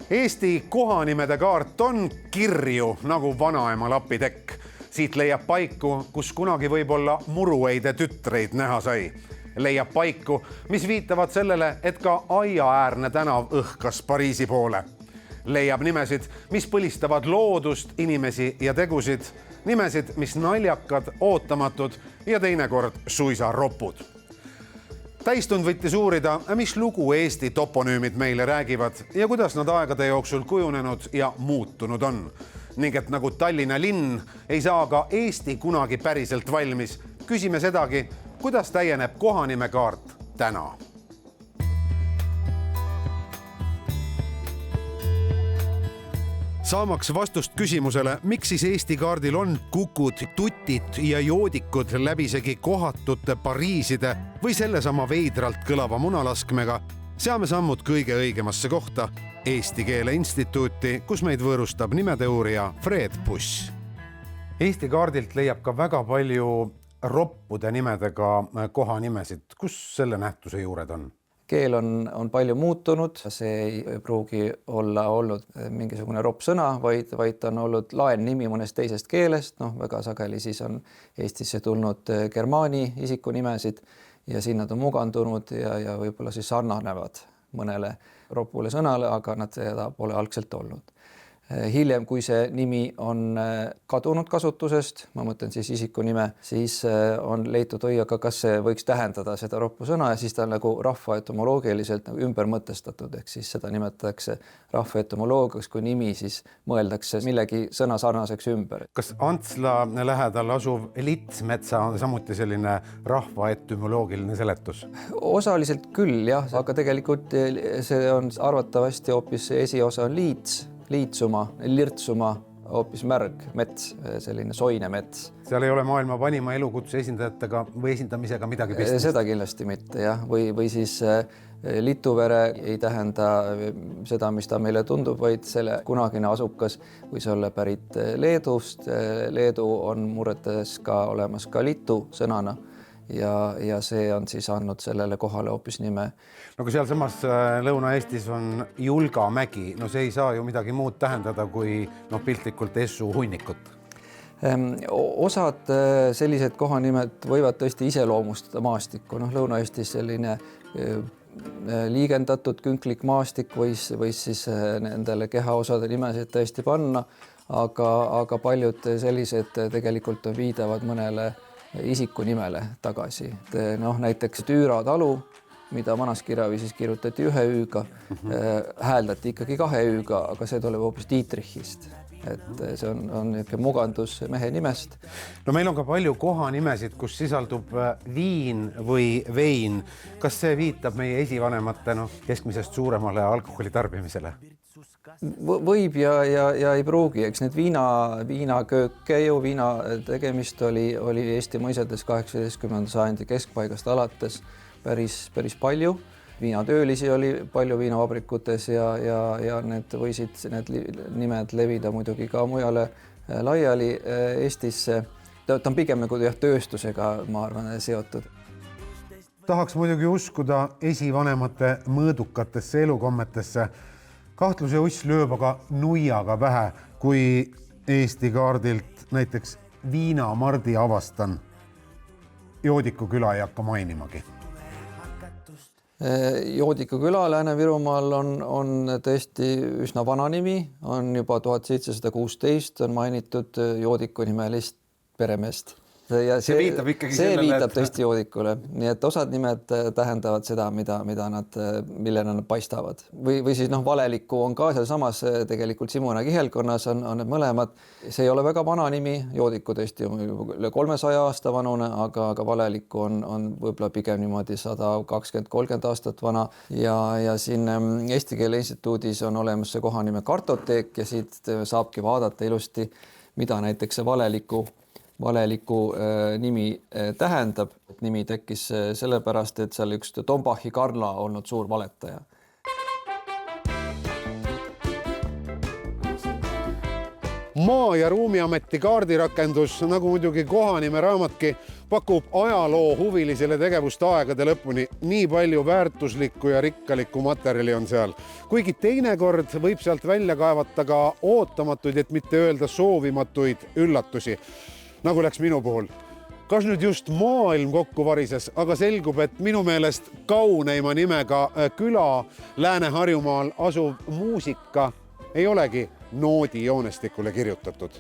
Eesti kohanimede kaart on kirju nagu vanaema lapitekk. Siit leiab paiku, kus kunagi võib-olla murueide tütreid näha sai. Leiab paiku, mis viitavad sellele, et ka aiaäärne tänav õhkas Pariisi poole. Leiab nimesid, mis põlistavad loodust, inimesi ja tegusid. Nimesid, mis naljakad, ootamatud ja teinekord suisa ropud. Täistund võttis uurida, mis lugu Eesti toponüümid meile räägivad ja kuidas nad aegade jooksul kujunenud ja muutunud on. Ning et nagu Tallinna linn ei saa ka Eesti kunagi päriselt valmis, küsime sedagi, kuidas täieneb kohanimekaart täna. Saamaks vastust küsimusele, miks siis Eesti kaardil on kukud, tutit ja joodikud läbisegi kohatute Pariiside või sellesama veidralt kõlava munalaskmega, seame sammud kõige õigemasse kohta, Eesti Keele Instituuti, kus meid võõrustab nimeteoorija Fred Puss. Eesti kaardilt leiab ka väga palju roppude nimedega kohanimesid. Kus selle nähtuse juured on? Keel on palju muutunud, see ei pruugi olla olnud mingisugune roppsõna, vaid on olnud laennimi mõnest teisest keelest. Väga sageli siis on Eestisse tulnud germaani isikunimesid ja siin nad on mugandunud ja võib-olla siis sarnanevad mõnele roppule sõnale, aga nad seda pole algselt olnud. Hiljem, kui see nimi on kadunud kasutusest, ma mõtlen siis isikunime, siis on leitud aga kas see võiks tähendada seda roppu sõna ja siis ta on nagu rahvaetomoloogiliselt ümber mõtestatud, ehk siis seda nimetatakse rahvaetomoloogiaks, kui nimi siis mõeldakse millegi sõna sarnaseks ümber. Kas Antsla lähedal asuv Litsmetsa on samuti selline rahvaetümoloogiline seletus? Osaliselt küll, jah, aga tegelikult see on arvatavasti hoopis esiosa on liits, liitsuma, lirtsuma, hoopis märg, mets, selline soine mets. Seal ei ole maailma vanima elukutse esindajatega või esindamisega midagi pistmist? Seda kindlasti mitte, jah. Või siis lituvere ei tähenda seda, mis ta meile tundub, vaid selle kunagine asukas võis olla pärit Leedust. Leedu on murretes ka olemas ka litu sõnana. Ja see on siis andnud sellele kohale hoopis nime. Kui seal samas Lõuna-Eestis on Julgamägi, see ei saa ju midagi muud tähendada kui piltlikult Essu hunnikut. Osad sellised kohanimed võivad tõesti iseloomustada maastikku. Lõuna-Eestis selline liigendatud künklik maastik võis siis nendele kehaosade nimesid tõesti panna, aga paljud sellised tegelikult viidavad mõnele isiku nimele tagasi. Näiteks Tüüra talu, mida Vanaskirjaviisis kirjutati 1 ü-ga, hääldati ikkagi 2 ü-ga, aga see tuleb hoopis Dietrichist. Et see on mugandus mehe nimest. Meil on ka palju kohanimesid, kus sisaldub viin või vein. Kas see viitab meie esivanemate keskmisest suuremale alkoholi tarbimisele? Võib ja ei pruugi, eks need viinakööke ju, viina tegemist oli Eesti mõisedes 18. sajandi keskpaigast alates päris palju. Viinatöölisi oli palju viinavabrikutes ja need võisid need nimed levida muidugi ka mujale laiali Eestisse. Ta on pigem nagu tööstusega, ma arvan, seotud. Tahaks muidugi uskuda esivanemate mõõdukatesse elukommetesse. Kahtluse uss lööb aga nuiaga pähe, kui Eesti kaardilt näiteks Viinamardi avastan. Joodiku küla ei hakka mainimagi. Joodiku küla Lääne-Virumaal on tõesti üsna vana nimi, on juba 1716 on mainitud joodiku nimelist peremeest. Ja see viitab tõesti joodikule, nii et osad nimed tähendavad seda, millele nad paistavad. Või siis valeliku on ka seal samas tegelikult Simuna kihelkonnas on need mõlemad. See ei ole väga vana nimi, joodiku tõesti üle 300 aasta vanune, aga valeliku on võib-olla pigem niimoodi 120-30 aastat vana. Ja siin Eesti Keele Instituudis on olemas see kohanime kartoteek ja siit saabki vaadata ilusti, mida näiteks see valeliku nimi tähendab. Nimi tekkis sellepärast, et seal üks Tombachi Karla olnud suur valetaja. Maa- ja Ruumiameti kaardirakendus, nagu muidugi kohanime raamatki, pakub ajaloo huvilisele tegevust aegade lõpuni. Nii palju väärtuslikku ja rikkalikku materjali on seal. Kuigi teinekord võib sealt välja kaevata ka ootamatuid, et mitte öelda soovimatuid üllatusi, nagu läks minu puhul. Kas nüüd just maailm kokku varises, aga selgub, et minu meelest kauneima nimega küla Lääne-Harjumaal asuv muusika ei olegi noodi joonestikule kirjutatud.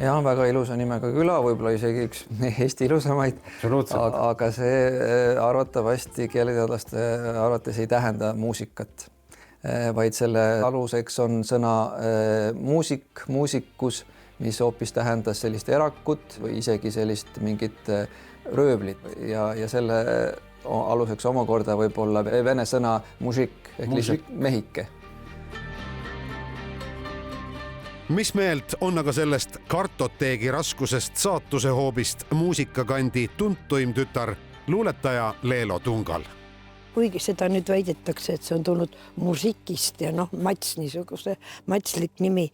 Ja väga ilusa nimega küla, võib-olla isegi üks Eesti ilusamaid, aga see arvatavasti keeleteadlaste arvates ei tähenda muusikat, vaid selle aluseks on sõna muusik, muusikus, mis hoopis tähendas sellist erakut või isegi sellist mingit röövlit ja selle aluseks omakorda võib olla vene sõna mužik ehk lihtsalt mehike. Mis meelt on aga sellest kartoteegi raskusest saatuse hoobist muusikakandi tuntuim tütar, luuletaja Leelo Tungal? Kuigi seda nüüd väidetakse, et see on tulnud musikist ja Mats niisuguse matslik nimi.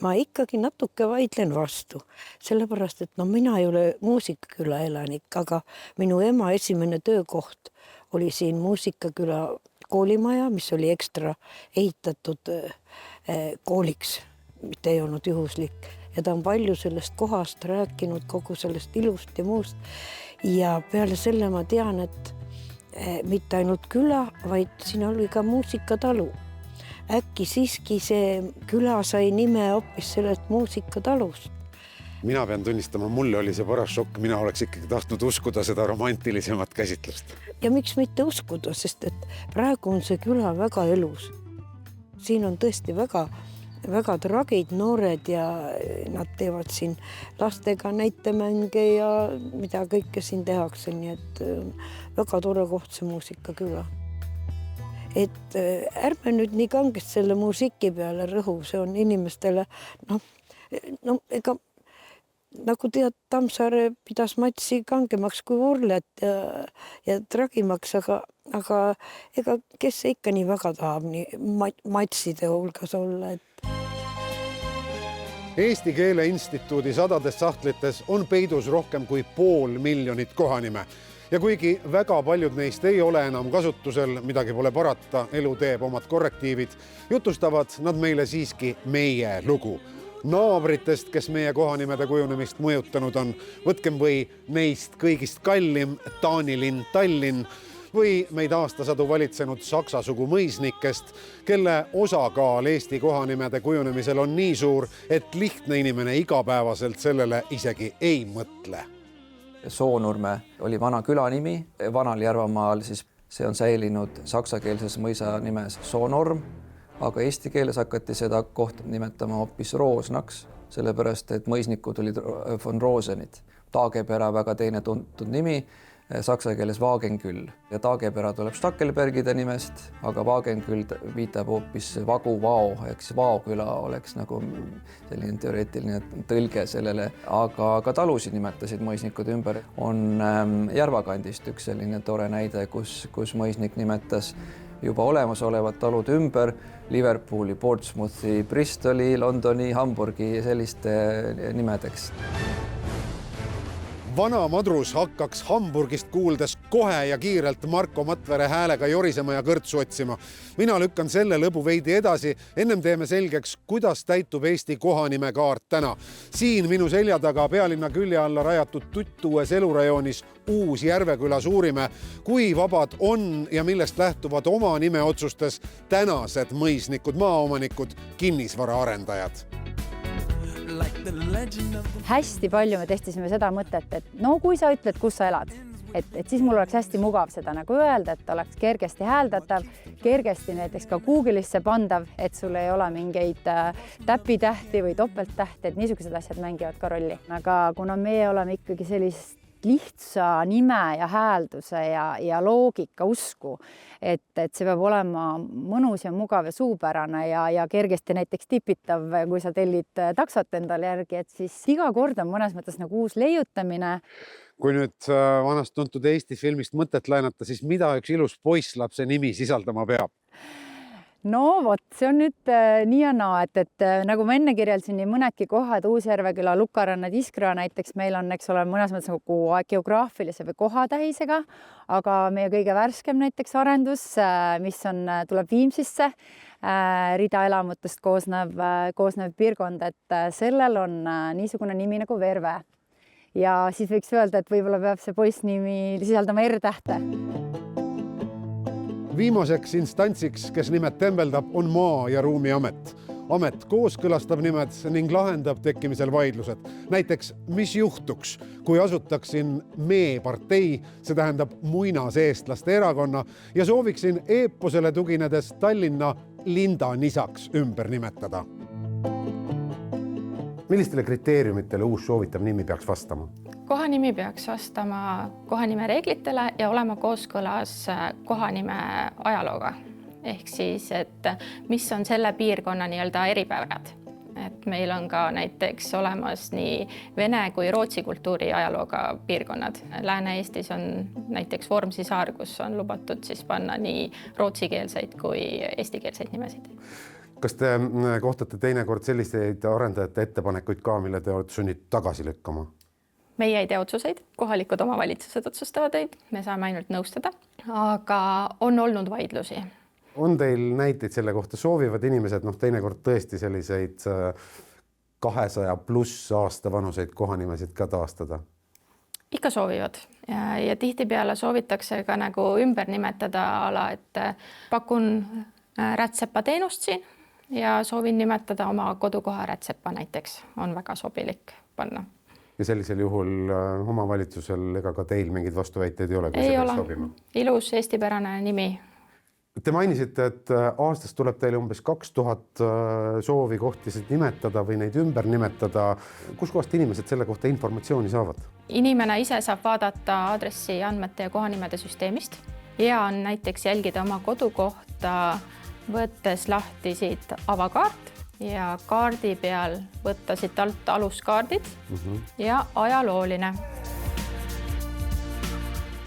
Ma ikkagi natuke vaidlen vastu, sellepärast, et mina ei ole muusikaküla elanik, aga minu ema esimene töökoht oli siin muusikaküla koolimaja, mis oli ekstra ehitatud kooliks, mitte ei olnud juhuslik. Ja ta on palju sellest kohast rääkinud, kogu sellest ilust ja muust. Ja peale selle ma tean, et mitte ainult küla, vaid siin oli ka muusikatalu. Äkki siiski see küla sai nime hoopis sellest muusikatalust. Mina pean tunnistama, mulle oli see paras šokk, mina oleks ikkagi tahtnud uskuda seda romantilisemat käsitlust. Ja miks mitte uskuda, sest et praegu on see küla väga elus. Siin on tõesti väga tragid noored ja nad teevad siin lastega näitemänge ja mida kõike siin tehakse, nii et väga tore koht see muusikaküla. Et ärme nüüd nii kangest selle muusiki peale rõhu, see on inimestele, ega nagu tead, Tammsaare pidas Matsi kangemaks kui Urlet ja tragimaks, aga ega kes ikka nii väga tahab nii Matside hulgas olla, et Eesti Keele Instituudi sadades sahtlites on peidus rohkem kui 500 000 kohanime. Ja kuigi väga paljud neist ei ole enam kasutusel, midagi pole parata, elu teeb omad korrektiivid, jutustavad nad meile siiski meie lugu. Naabritest, kes meie kohanimede kujunemist mõjutanud on, võtkem või neist kõigist kallim Taanilinn Tallinn, või meid aastasadu valitsenud saksa sugu mõisnikest, kelle osakaal Eesti kohanimede kujunemisel on nii suur, et lihtne inimene igapäevaselt sellele isegi ei mõtle. Soonurme oli vana külanimi, vanal Järvamaal siis see on säilinud saksakeelses mõisa nimes Soonorm, aga eesti keeles hakati seda kohta nimetama hoopis Roosnaks, sellepärast et mõisnikud olid von Rosenid. Taagepera väga teine tuntud nimi, saksa keeles Wagenküll ja Taagepera tuleb Stackelbergide nimest, aga Wagenküll viitab hoopis Vagu-Vao, eks Vaoküla oleks nagu selline teoreetiline tõlge sellele, aga ka talusid nimetasid mõisnikud ümber. On Järvakandist üks selline tore näide, kus mõisnik nimetas juba olemasolevad talud ümber Liverpooli, Portsmouthi, Bristoli, Londoni, Hamburgi ja selliste nimedeks. Vana madrus hakkaks Hamburgist kuuldes kohe ja kiirelt Marko Matvere häälega jorisema ja kõrtsu otsima. Mina lükkan selle lõbu veidi edasi, ennem teeme selgeks, kuidas täitub Eesti kohanimekaart täna. Siin minu selja taga pealinna külje alla rajatud tuttuues elurajoonis Uus Järveküla suurime, kui vabad on ja millest lähtuvad oma nime otsustes tänased mõisnikud, maaomanikud, kinnisvaraarendajad. Hästi palju me testisime seda mõtet, et kui sa ütled, kus sa elad, et siis mul oleks hästi mugav seda nagu öelda, et oleks kergesti hääldatav, kergesti näiteks ka Google'isse pandav, et sul ei ole mingeid täpitähti või topelttähti, et niisugused asjad mängivad ka rolli. Aga kuna meie oleme ikkagi sellist lihtsa nime ja häälduse ja loogika usku, et see peab olema mõnus ja mugav ja suupärane ja kergesti näiteks tipitav, kui sa tellid taksot endale järgi, et siis iga kord on mõnes mõttes nagu uus leiutamine. Kui nüüd vanast tuntud Eesti filmist mõtet laenata, siis mida üks ilus poisslapse nimi sisaldama peab? no vot, see on nüüd nii ja naa, et nagu ma enne kirjeldasin, nii mõnedki kohad, Uusjärveküla, Lukaranna, Tiskra näiteks meil on, eks ole, mõnes mõttes nagu geograafilise või kohatähisega, aga meie kõige värskem näiteks arendus, mis tuleb Viimsisse, rida elamutest koosnev piirkond, et sellel on niisugune nimi nagu Verve. Ja siis võiks öelda, et võib-olla peab see poissnimi sisaldama R-tähte. Viimaseks instantsiks, kes nimed tembeldab, on Maa- ja Ruumiamet. Amet kooskõlastab nimed ning lahendab tekkimisel vaidlused. Näiteks, mis juhtuks, kui asutaksin Me-partei, see tähendab muinaseestlaste erakonna, ja sooviksin eeposele tuginedes Tallinna Linda-Nisaks ümber nimetada. Millistele kriteeriumitele uus soovitav nimi peaks vastama? Kohanimi peaks vastama kohanime reeglitele ja olema kooskõlas kohanime ajalooga. Ehk siis, et mis on selle piirkonna nii-öelda eripärad. Et meil on ka näiteks olemas nii Vene kui Rootsi kultuuri ajalooga piirkonnad. Lääne-Eestis on näiteks Vormsi saar, kus on lubatud siis panna nii rootsikeelseid kui eestikeelseid nimesid. Kas te kohtate teinekord selliseid arendajate ettepanekuid ka, mille te olete sunnitud tagasi lükkama? Meie ei tee otsuseid, kohalikud omavalitsused otsustavad neid, me saame ainult nõustada, aga on olnud vaidlusi. On teil näiteid selle kohta, soovivad inimesed teinekord tõesti selliseid 200+ aasta vanuseid kohanimesid ka taastada? Ikka soovivad ja tihtipeale soovitakse ka nagu ümber nimetada ala, et pakun rätsepa teenust siin ja soovin nimetada oma kodukoha rätsepa näiteks, on väga sobilik panna. Ja sellisel juhul omavalitsusel ega ka teil mingid vastuväiteid ei ole? Ei ole. Ilus eestipärane nimi. Te mainisite, et aastas tuleb teile umbes 2000 soovi kohtisid nimetada või neid ümber nimetada. Kus kohast inimesed selle kohta informatsiooni saavad? Inimene ise saab vaadata aadressi andmete ja kohanimede süsteemist ja on näiteks jälgida oma kodukohta, võttes lahti siit avakaart ja kaardi peal võtta siit alt aluskaardid ja ajalooline.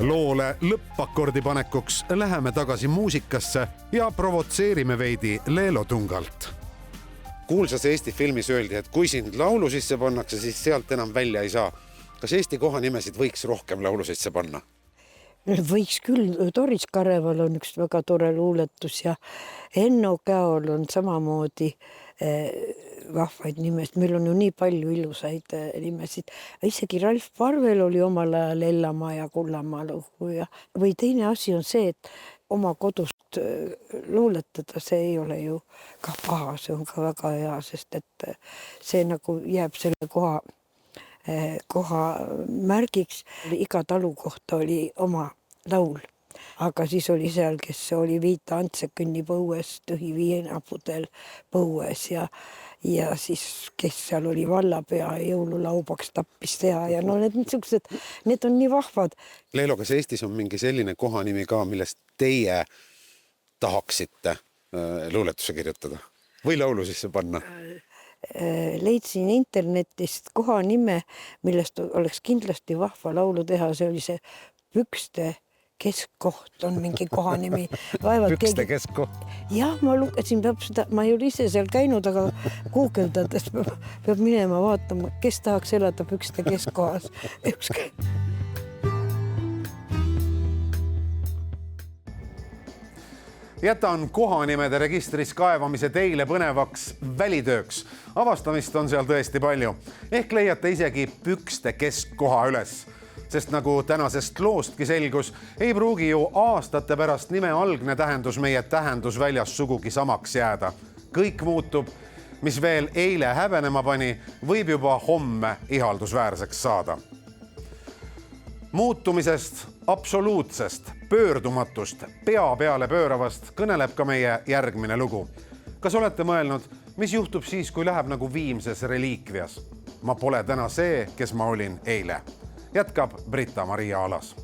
Loole lõppakordi panekuks läheme tagasi muusikasse ja provotseerime veidi Leelo Tungalt. Kuulsas Eesti filmis öeldi, et kui sind laulu sisse pannakse, siis sealt enam välja ei saa. Kas Eesti kohanimesid võiks rohkem laulu sisse panna? Võiks küll, Doris Kareval on üks väga tore luuletus ja Enno Käol on samamoodi vahvaid nimesid. Meil on ju nii palju ilusaid nimesid. Isegi Ralf Parvel oli omal ajal Ellamaa ja Kullamaa lugu. Või teine asi on see, et oma kodust luuletada, see ei ole ju ka paha, see on ka väga hea, sest et see nagu jääb selle koha märgiks. Iga talu kohta oli oma laul, aga siis oli seal, kes oli Viita Antse kõnnib õues, tühi viinapudel põues ja siis, kes seal oli vallapea jõululaubaks tappis teha ja no need on nii vahvad. Leelo, kas Eestis on mingi selline kohanimi ka, millest teie tahaksite luuletuse kirjutada või laulu sisse panna? Leidsin internetist kohanime, millest oleks kindlasti vahva laulu teha, see oli see Pükste keskkoht on mingi kohanimi. Pükste keskkoht? Jah, ma lugesin, ma ei ole ise seal käinud, aga guugeldades peab minema vaatama, kes tahaks elada Pükste keskkohas. Jätan kohanimede registris kaevamise teile põnevaks välitööks. Avastamist on seal tõesti palju. Ehk leiate isegi Pükste keskkoha üles. Sest nagu tänasest loostki selgus, ei pruugi ju aastate pärast nime algne tähendus meie tähendusväljas sugugi samaks jääda. Kõik muutub, mis veel eile häbenema pani, võib juba homme ihaldusväärseks saada. Muutumisest, absoluutsest, pöördumatust, pea peale pööravast kõneleb ka meie järgmine lugu. Kas olete mõelnud, mis juhtub siis, kui läheb nagu Viimses reliikvias? Ma pole täna see, kes ma olin eile. Jätkab Britta-Maria Alas.